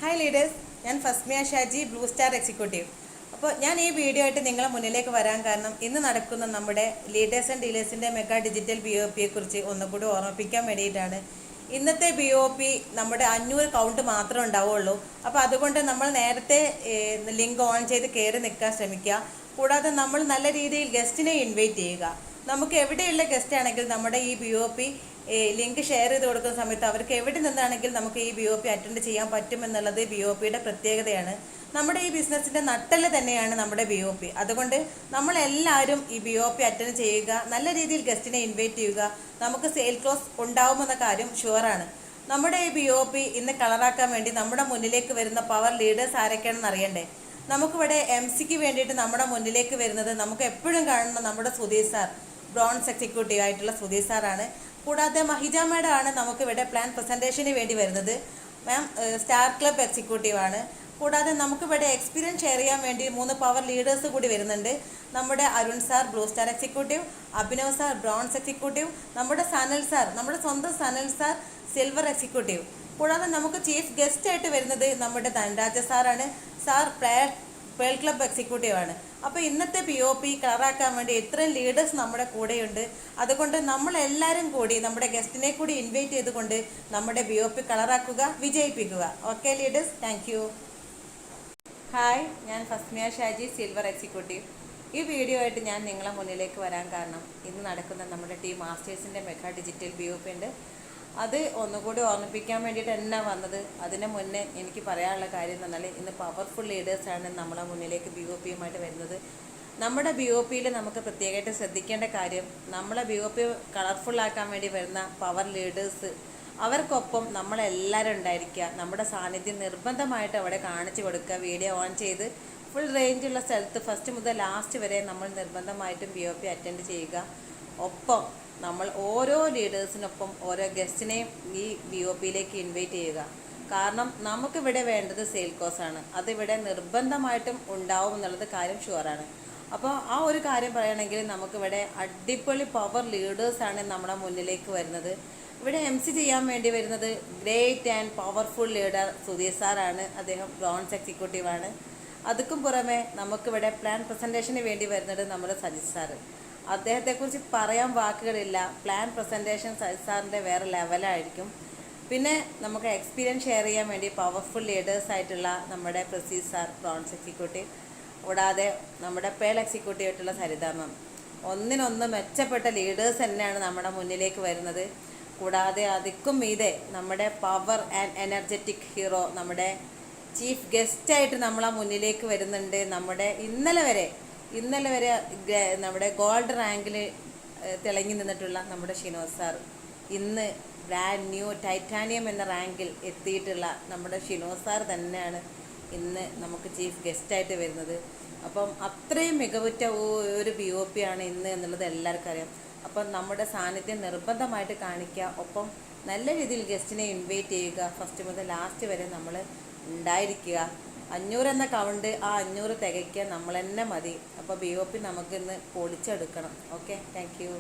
Hi leaders, ഞാൻ Fasmiya Shaji, blue star executive. അപ്പോൾ ഞാൻ ഈ വീഡിയോ ആയിട്ട് നിങ്ങളെ മുന്നിലേക്ക് വരാൻ കാരണം ഇന്ന് നടക്കുന്ന നമ്മുടെ ലീഡേഴ്സ് ആൻഡ് ഡീലേഴ്സിൻ്റെ മെഗാ ഡിജിറ്റൽ BOP കുറിച്ച് ഒന്നുകൂടി ഓർമ്മിപ്പിക്കാൻ വേണ്ടിയിട്ടാണ്. ഇന്നത്തെ BOP നമ്മുടെ 500 കൗണ്ട് മാത്രമേ ഉണ്ടാവുള്ളൂ. അപ്പോൾ അതുകൊണ്ട് നമ്മൾ നേരത്തെ ലിങ്ക് ഓൺ ചെയ്ത് കയറി നിൽക്കാൻ ശ്രമിക്കുക. കൂടാതെ നമ്മൾ നല്ല രീതിയിൽ ഗസ്റ്റിനെ ഇൻവൈറ്റ് ചെയ്യുക. നമുക്ക് എവിടെയുള്ള ഗസ്റ്റ് ആണെങ്കിൽ നമ്മുടെ ഈ BOP ലിങ്ക് ഷെയർ ചെയ്ത് കൊടുക്കുന്ന സമയത്ത് അവർക്ക് എവിടെ നിന്നാണെങ്കിൽ നമുക്ക് ഈ BOP അറ്റൻഡ് ചെയ്യാൻ പറ്റുമെന്നുള്ളത് BOPയുടെ പ്രത്യേകതയാണ്. നമ്മുടെ ഈ ബിസിനസ്സിൻ്റെ നട്ടെല്ല് തന്നെയാണ് നമ്മുടെ BOP. അതുകൊണ്ട് നമ്മളെല്ലാവരും ഈ BOP അറ്റൻഡ് ചെയ്യുക, നല്ല രീതിയിൽ ഗസ്റ്റിനെ ഇൻവൈറ്റ് ചെയ്യുക. നമുക്ക് സെയിൽ ക്ലോസ് ഉണ്ടാവുമെന്ന കാര്യം ഷുവറാണ്. നമ്മുടെ ഈ BOP ഇന്ന് കളറാക്കാൻ വേണ്ടി നമ്മുടെ മുന്നിലേക്ക് വരുന്ന പവർ ലീഡേഴ്സ് ആരൊക്കെയാണെന്ന് അറിയണ്ടേ? നമുക്കിവിടെ MCക്ക് വേണ്ടിയിട്ട് നമ്മുടെ മുന്നിലേക്ക് വരുന്നത് നമുക്ക് എപ്പോഴും കാണുന്ന നമ്മുടെ സുധീർ സാർ, ബ്രോൺസ് എക്സിക്യൂട്ടീവ് ആയിട്ടുള്ള സുധീർ സാറാണ്. കൂടാതെ മഹിജ മാഡം ആണ് നമുക്കിവിടെ പ്ലാൻ പ്രസൻറ്റേഷന് വേണ്ടി വരുന്നത്. മാം സ്റ്റാർ ക്ലബ് എക്സിക്യൂട്ടീവാണ്. കൂടാതെ നമുക്കിവിടെ എക്സ്പീരിയൻസ് ഷെയർ ചെയ്യാൻ വേണ്ടി 3 പവർ ലീഡേഴ്സ് കൂടി വരുന്നുണ്ട്. നമ്മുടെ Arun sir, blue star executive, Abhinav sir, bronze executive, നമ്മുടെ സനൽ സാർ, നമ്മുടെ സ്വന്തം സനൽ സാർ, സിൽവർ എക്സിക്യൂട്ടീവ്. കൂടാതെ നമുക്ക് ചീഫ് ഗസ്റ്റ് ആയിട്ട് വരുന്നത് നമ്മുടെ ധനരാജ സാറാണ്. സാർ പേൾ ക്ലബ് എക്സിക്യൂട്ടീവാണ്. അപ്പോൾ ഇന്നത്തെ BOP കളറാക്കാൻ വേണ്ടി ഇത്രയും ലീഡേഴ്സ് നമ്മുടെ കൂടെയുണ്ട്. അതുകൊണ്ട് നമ്മളെല്ലാവരും കൂടി നമ്മുടെ ഗസ്റ്റിനെ കൂടി ഇൻവൈറ്റ് ചെയ്തുകൊണ്ട് നമ്മുടെ BOP കളറാക്കുക, വിജയിപ്പിക്കുക. Okay leaders, thank you. Hi, ഞാൻ ഫസ്മിയ ഷാജി, സിൽവർ എക്സിക്യൂട്ടീവ്. ഈ വീഡിയോ ആയിട്ട് ഞാൻ നിങ്ങളെ മുന്നിലേക്ക് വരാൻ കാരണം ഇന്ന് നടക്കുന്ന നമ്മുടെ ടീം മാസ്റ്റേഴ്സിൻ്റെ മെഗാ ഡിജിറ്റൽ BOP ഉണ്ട്. അത് ഒന്നുകൂടി ഓർമ്മിപ്പിക്കാൻ വേണ്ടിയിട്ട് തന്നെ വന്നത്. അതിന് മുന്നേ എനിക്ക് പറയാനുള്ള കാര്യം എന്ന് പറഞ്ഞാൽ ഇന്ന് പവർഫുൾ ലീഡേഴ്സാണ് നമ്മളെ മുന്നിലേക്ക് BOPയുമായിട്ട് വരുന്നത്. നമ്മുടെ BOPയിൽ നമുക്ക് പ്രത്യേകമായിട്ട് ശ്രദ്ധിക്കേണ്ട കാര്യം, നമ്മളെ BOP കളർഫുള്ളാക്കാൻ വേണ്ടി വരുന്ന പവർ ലീഡേഴ്സ് അവർക്കൊപ്പം നമ്മളെല്ലാവരും ഉണ്ടായിരിക്കുക. നമ്മുടെ സാന്നിധ്യം നിർബന്ധമായിട്ട് അവിടെ കാണിച്ചു കൊടുക്കുക. വീഡിയോ ഓൺ ചെയ്ത് ഫുൾ റേഞ്ചുള്ള സ്ഥലത്ത് ഫസ്റ്റ് മുതൽ ലാസ്റ്റ് വരെ നമ്മൾ നിർബന്ധമായിട്ടും BOP അറ്റൻഡ് ചെയ്യുക. ഒപ്പം നമ്മൾ ഓരോ ലീഡേഴ്സിനൊപ്പം ഓരോ ഗസ്റ്റിനെയും ഈ BOPയിലേക്ക് ഇൻവൈറ്റ് ചെയ്യുക. കാരണം നമുക്കിവിടെ വേണ്ടത് സെയിൽ കോസാണ്. അതിവിടെ നിർബന്ധമായിട്ടും ഉണ്ടാവും എന്നുള്ളത് കാര്യം ഷുവറാണ്. അപ്പോൾ ആ ഒരു കാര്യം പറയുകയാണെങ്കിൽ നമുക്കിവിടെ അടിപൊളി പവർ ലീഡേഴ്സാണ് നമ്മുടെ മുന്നിലേക്ക് വരുന്നത്. ഇവിടെ MC ചെയ്യാൻ വേണ്ടി വരുന്നത് great and powerful leader Sudheer സാറാണ്. അദ്ദേഹം ബ്രോൺസ് എക്സിക്യൂട്ടീവാണ്. അതുക്കും പുറമെ നമുക്കിവിടെ പ്ലാൻ പ്രസൻറ്റേഷന് വേണ്ടി വരുന്നത് നമ്മുടെ സജിത് സാറ്. അദ്ദേഹത്തെക്കുറിച്ച് പറയാൻ വാക്കുകളില്ല. പ്ലാൻ പ്രസൻറ്റേഷൻ സജിത് സാറിൻ്റെ വേറെ ലെവലായിരിക്കും. പിന്നെ നമുക്ക് എക്സ്പീരിയൻസ് ഷെയർ ചെയ്യാൻ വേണ്ടി പവർഫുൾ ലീഡേഴ്സായിട്ടുള്ള നമ്മുടെ പ്രസീസ് സാർ, ബ്രോൺസ് എക്സിക്യൂട്ടീവ്. കൂടാതെ നമ്മുടെ പേൾ എക്സിക്യൂട്ടീവ് ആയിട്ടുള്ള സരിത മാം. ഒന്നിനൊന്ന് മെച്ചപ്പെട്ട ലീഡേഴ്സ് തന്നെയാണ് നമ്മുടെ മുന്നിലേക്ക് വരുന്നത്. കൂടാതെ അതിക്കും മീതെ നമ്മുടെ പവർ ആൻഡ് എനർജറ്റിക് ഹീറോ, നമ്മുടെ ചീഫ് ഗസ്റ്റായിട്ട് നമ്മളെ മുന്നിലേക്ക് വരുന്നുണ്ട്. നമ്മുടെ ഇന്നലെ വരെ നമ്മുടെ ഗോൾഡ് റാങ്കിൽ തിളങ്ങി നിന്നിട്ടുള്ള നമ്മുടെ ഷിനോസ് സാർ, ഇന്ന് ബ്രാൻഡ് ന്യൂ ടൈറ്റാനിയം എന്ന റാങ്കിൽ എത്തിയിട്ടുള്ള നമ്മുടെ ഷിനോസ് സാർ തന്നെയാണ് ഇന്ന് നമുക്ക് ചീഫ് ഗസ്റ്റായിട്ട് വരുന്നത്. അപ്പം അത്രയും മികവുറ്റ ഒരു BOP ആണ് ഇന്ന് എന്നുള്ളത് എല്ലാവർക്കും അറിയാം. അപ്പം നമ്മുടെ സാന്നിധ്യം നിർബന്ധമായിട്ട് കാണിക്കുക. ഒപ്പം നല്ല രീതിയിൽ ഗസ്റ്റിനെ ഇൻവൈറ്റ് ചെയ്യുക. ഫസ്റ്റ് മുതൽ ലാസ്റ്റ് വരെ നമ്മൾ ഉണ്ടായിരിക്കുക. 500 എന്ന കൗണ്ട്, ആ 500 തികയ്ക്കാൻ നമ്മൾ തന്നെ മതി. അപ്പോൾ BOP നമുക്കിന്ന് പൊളിച്ചെടുക്കണം. Okay, thank you.